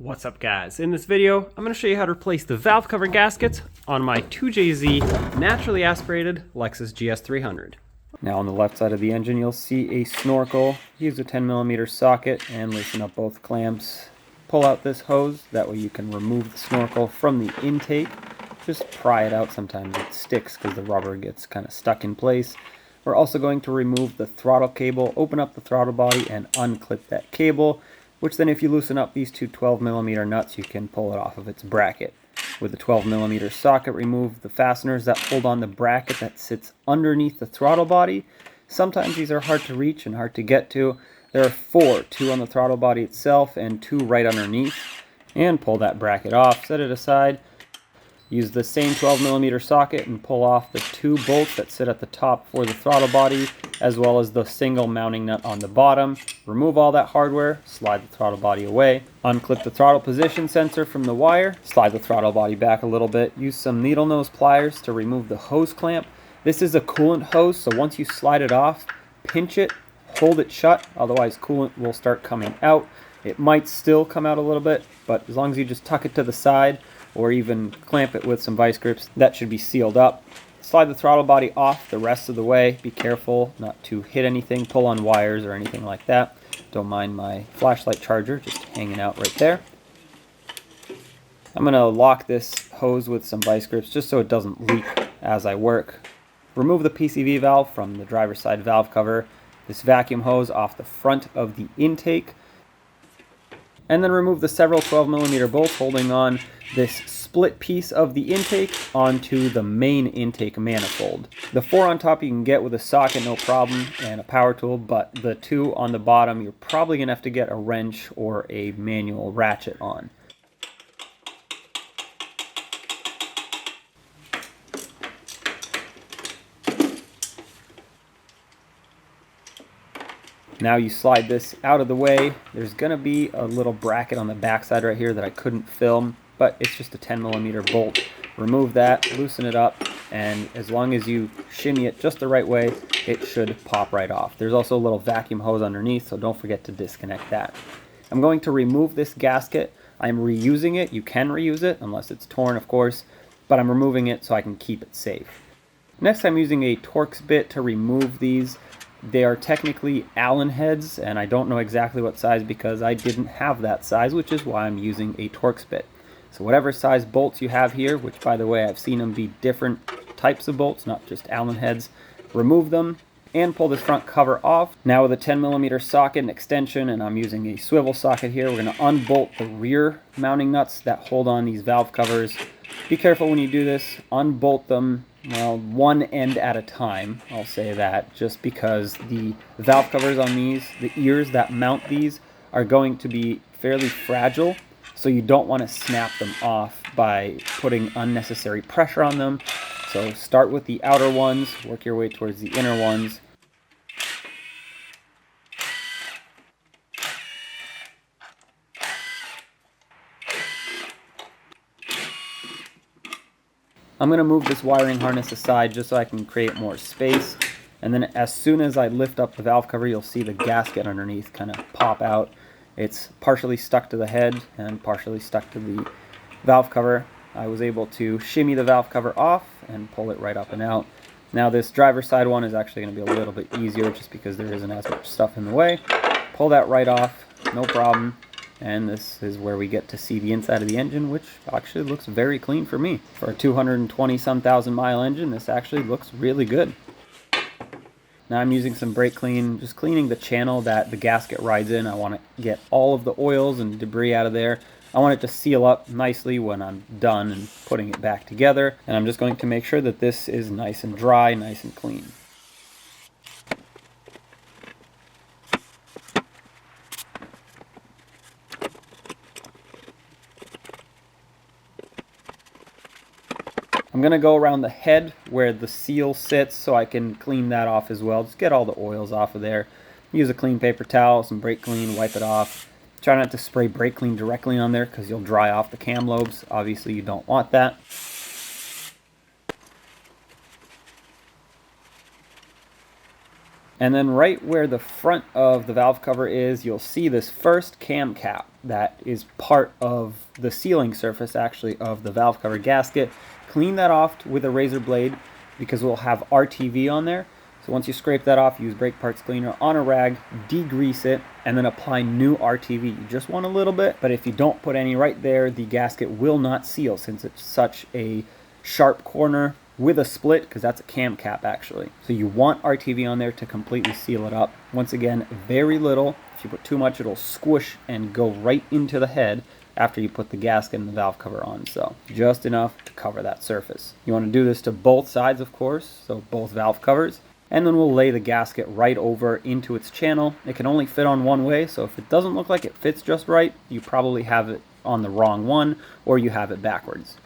What's up guys? In this video, I'm going to show you how to replace the valve cover gaskets on my 2JZ naturally aspirated Lexus GS300. Now on the left side of the engine you'll see a snorkel. Use a 10mm socket and loosen up both clamps. Pull out this hose, that way you can remove the snorkel from the intake. Just pry it out, sometimes it sticks because the rubber gets kind of stuck in place. We're also going to remove the throttle cable, open up the throttle body and unclip that cable, which then if you loosen up these two 12mm nuts, you can pull it off of its bracket. With the 12mm socket, remove the fasteners that hold on the bracket that sits underneath the throttle body. Sometimes these are hard to reach and hard to get to. There are four, two on the throttle body itself and two right underneath. And pull that bracket off, set it aside. Use the same 12mm socket and pull off the two bolts that sit at the top for the throttle body, as well as the single mounting nut on the bottom. Remove all that hardware, slide the throttle body away, unclip the throttle position sensor from the wire, slide the throttle body back a little bit, use some needle nose pliers to remove the hose clamp. This is a coolant hose, so once you slide it off, pinch it, hold it shut, otherwise coolant will start coming out. It might still come out a little bit, but as long as you just tuck it to the side, or even clamp it with some vice grips, that should be sealed up. Slide the throttle body off the rest of the way. Be careful not to hit anything, pull on wires or anything like that. Don't mind my flashlight charger just hanging out right there. I'm going to lock this hose with some vice grips just so it doesn't leak as I work. Remove the PCV valve from the driver's side valve cover. This vacuum hose off the front of the intake. And then remove the several 12mm bolts holding on this split piece of the intake onto the main intake manifold. The four on top you can get with a socket, no problem, and a power tool, but the two on the bottom you're probably going to have to get a wrench or a manual ratchet on. Now you slide this out of the way. There's going to be a little bracket on the backside right here that I couldn't film, but it's just a 10mm bolt. Remove that, loosen it up, and as long as you shimmy it just the right way, it should pop right off. There's also a little vacuum hose underneath, so don't forget to disconnect that. I'm going to remove this gasket. I'm reusing it. You can reuse it, unless it's torn, of course, but I'm removing it so I can keep it safe. Next, I'm using a Torx bit to remove these. They are technically Allen heads, and I don't know exactly what size because I didn't have that size, which is why I'm using a Torx bit. So whatever size bolts you have here, which by the way I've seen them be different types of bolts, not just Allen heads, remove them and pull this front cover off. Now with a 10mm socket and extension, and I'm using a swivel socket here, we're going to unbolt the rear mounting nuts that hold on these valve covers. Be careful when you do this, unbolt them, well, one end at a time, I'll say that, just because the valve covers on these, the ears that mount these, are going to be fairly fragile, so you don't want to snap them off by putting unnecessary pressure on them. So start with the outer ones, work your way towards the inner ones. I'm going to move this wiring harness aside just so I can create more space. And then as soon as I lift up the valve cover, you'll see the gasket underneath kind of pop out. It's partially stuck to the head and partially stuck to the valve cover. I was able to shimmy the valve cover off and pull it right up and out. Now this driver's side one is actually going to be a little bit easier just because there isn't as much stuff in the way. Pull that right off, no problem. And this is where we get to see the inside of the engine, which actually looks very clean for me. For a 220-some thousand mile engine, this actually looks really good. Now I'm using some brake clean, just cleaning the channel that the gasket rides in. I want to get all of the oils and debris out of there. I want it to seal up nicely when I'm done and putting it back together. And I'm just going to make sure that this is nice and dry, nice and clean. I'm going to go around the head where the seal sits so I can clean that off as well. Just get all the oils off of there. Use a clean paper towel, some brake clean, wipe it off. Try not to spray brake clean directly on there because you'll dry off the cam lobes. Obviously you don't want that. And then right where the front of the valve cover is, you'll see this first cam cap. that is part of the sealing surface actually of the valve cover gasket. Clean that off with a razor blade because we'll have RTV on there. So once you scrape that off, use brake parts cleaner on a rag, degrease it, and then apply new RTV. You just want a little bit, but if you don't put any right there, the gasket will not seal since it's such a sharp corner with a split, because that's a cam cap actually. So you want RTV on there to completely seal it up. Once again, very little. If you put too much, it'll squish and go right into the head after you put the gasket and the valve cover on. So just enough to cover that surface. You want to do this to both sides, of course, so both valve covers. And then we'll lay the gasket right over into its channel. It can only fit on one way, so if it doesn't look like it fits just right, you probably have it on the wrong one, or you have it backwards.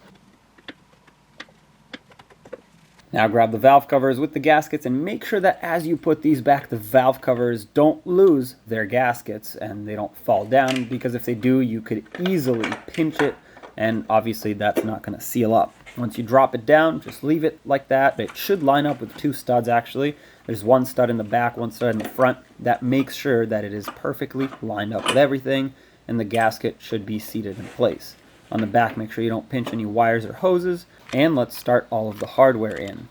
Now grab the valve covers with the gaskets and make sure that as you put these back, the valve covers don't lose their gaskets and they don't fall down, because if they do, you could easily pinch it, and obviously that's not going to seal up. Once you drop it down, just leave it like that. It should line up with two studs actually. There's one stud in the back, one stud in the front. That makes sure that it is perfectly lined up with everything, and the gasket should be seated in place. On the back, make sure you don't pinch any wires or hoses, and let's start all of the hardware in.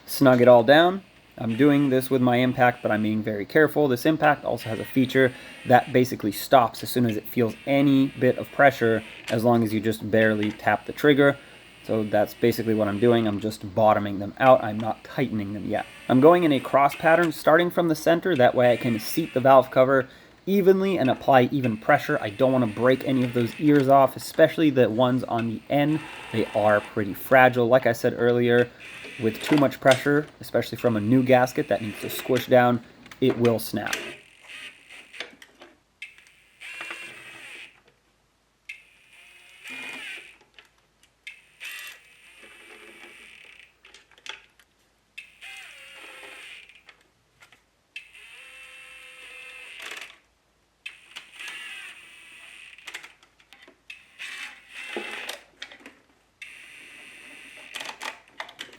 Snug it all down. I'm doing this with my impact, but I'm being very careful. This impact also has a feature that basically stops as soon as it feels any bit of pressure, as long as you just barely tap the trigger. So that's basically what I'm doing. I'm just bottoming them out. I'm not tightening them yet. I'm going in a cross pattern starting from the center. That way I can seat the valve cover evenly and apply even pressure. I don't want to break any of those ears off, especially the ones on the end. They are pretty fragile. Like I said earlier, with too much pressure, especially from a new gasket that needs to squish down, it will snap.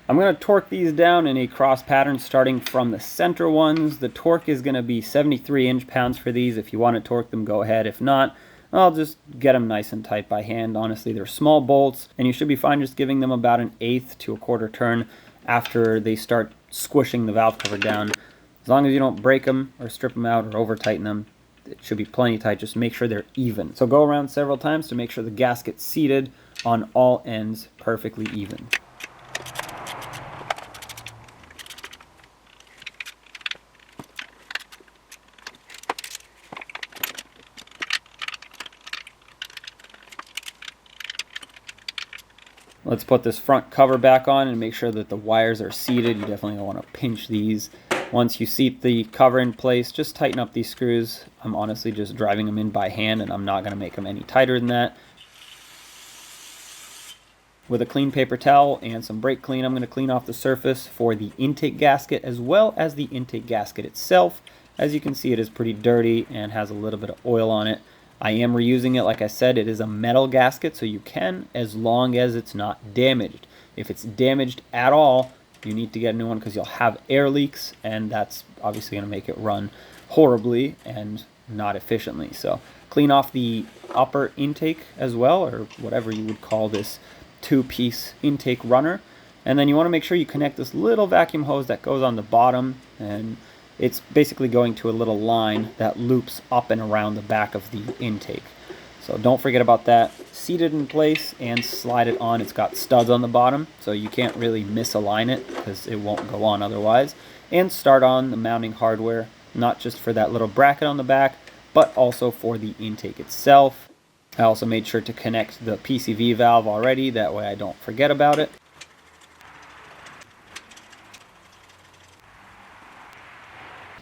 I'm going to torque these down in a cross pattern starting from the center ones. The torque is going to be 73 inch-pounds for these. If you want to torque them, go ahead. If not, I'll just get them nice and tight by hand. Honestly, they're small bolts, and you should be fine just giving them about an 1/8 to a 1/4 turn after they start squishing the valve cover down. As long as you don't break them or strip them out or over tighten them, it should be plenty tight. Just make sure they're even. So go around several times to make sure the gasket's seated on all ends perfectly even. Let's put this front cover back on and make sure that the wires are seated. You definitely don't want to pinch these. Once you seat the cover in place, just tighten up these screws. I'm honestly just driving them in by hand, and I'm not going to make them any tighter than that. With a clean paper towel and some brake clean, I'm going to clean off the surface for the intake gasket as well as the intake gasket itself. As you can see, it is pretty dirty and has a little bit of oil on it. I am reusing it. Like I said, it is a metal gasket, so you can, as long as it's not damaged. If it's damaged at all, you need to get a new one because you'll have air leaks, and that's obviously going to make it run horribly and not efficiently. So clean off the upper intake as well, or whatever you would call this two-piece intake runner. And then you want to make sure you connect this little vacuum hose that goes on the bottom, and it's basically going to a little line that loops up and around the back of the intake. So don't forget about that. Seat it in place and slide it on. It's got studs on the bottom, so you can't really misalign it because it won't go on otherwise. And start on the mounting hardware, not just for that little bracket on the back, but also for the intake itself. I also made sure to connect the PCV valve already, that way I don't forget about it.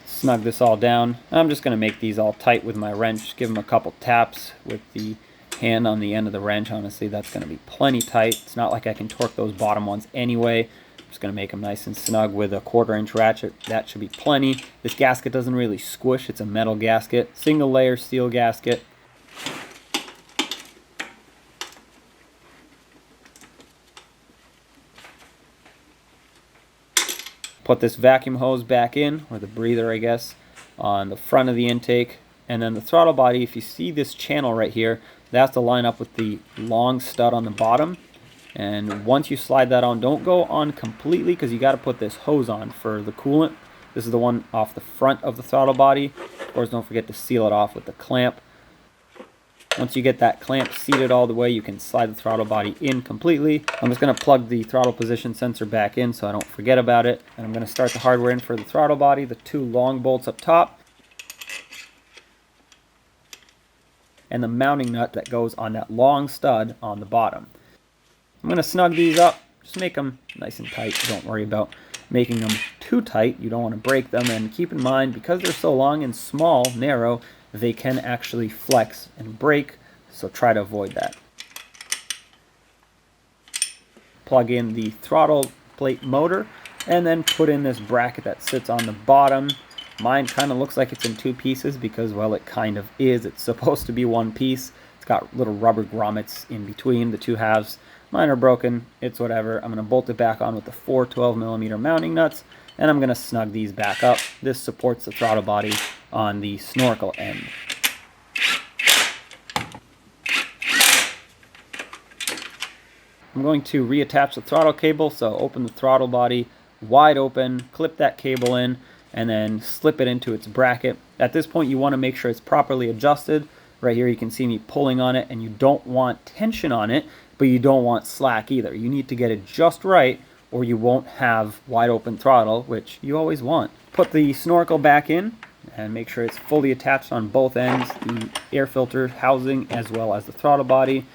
Snug this all down. I'm just going to make these all tight with my wrench. Give them a couple taps with the hand on the end of the wrench. Honestly, that's going to be plenty tight. It's not like I can torque those bottom ones anyway. I'm just going to make them nice and snug with a 1/4 inch ratchet. That should be plenty. This gasket doesn't really squish. It's a metal gasket. Single layer steel gasket. Put this vacuum hose back in, or the breather I guess, on the front of the intake. And then the throttle body, if you see this channel right here, that's to line up with the long stud on the bottom. And once you slide that on, don't go on completely because you got to put this hose on for the coolant. This is the one off the front of the throttle body. Of course, don't forget to seal it off with the clamp. Once you get that clamp seated all the way, you can slide the throttle body in completely. I'm just going to plug the throttle position sensor back in so I don't forget about it. And I'm going to start the hardware in for the throttle body, the 2 long bolts up top, and the mounting nut that goes on that long stud on the bottom. I'm going to snug these up, just make them nice and tight. Don't worry about making them too tight. You don't want to break them, and keep in mind, because they're so long and small, narrow, they can actually flex and break, so try to avoid that. Plug in the throttle plate motor, and then put in this bracket that sits on the bottom. Mine kind of looks like it's in 2 pieces because, well, it kind of is. It's supposed to be 1 piece. It's got little rubber grommets in between the 2 halves. Mine are broken. It's whatever. I'm going to bolt it back on with the 4 12mm mounting nuts, and I'm going to snug these back up. This supports the throttle body on the snorkel end. I'm going to reattach the throttle cable, so open the throttle body wide open, clip that cable in, and then slip it into its bracket. At this point, you want to make sure it's properly adjusted. Right here you can see me pulling on it, and you don't want tension on it, but you don't want slack either. You need to get it just right, or you won't have wide open throttle, which you always want. Put the snorkel back in, and make sure it's fully attached on both ends, the air filter housing as well as the throttle body.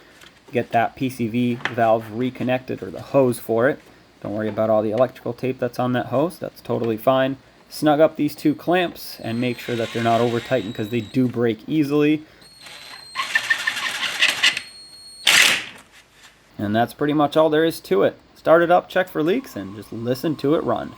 Get that PCV valve reconnected, or the hose for it. Don't worry about all the electrical tape that's on that hose. That's totally fine. Snug up these 2 clamps and make sure that they're not over tightened because they do break easily. And that's pretty much all there is to it. Start it up, check for leaks, and just listen to it run.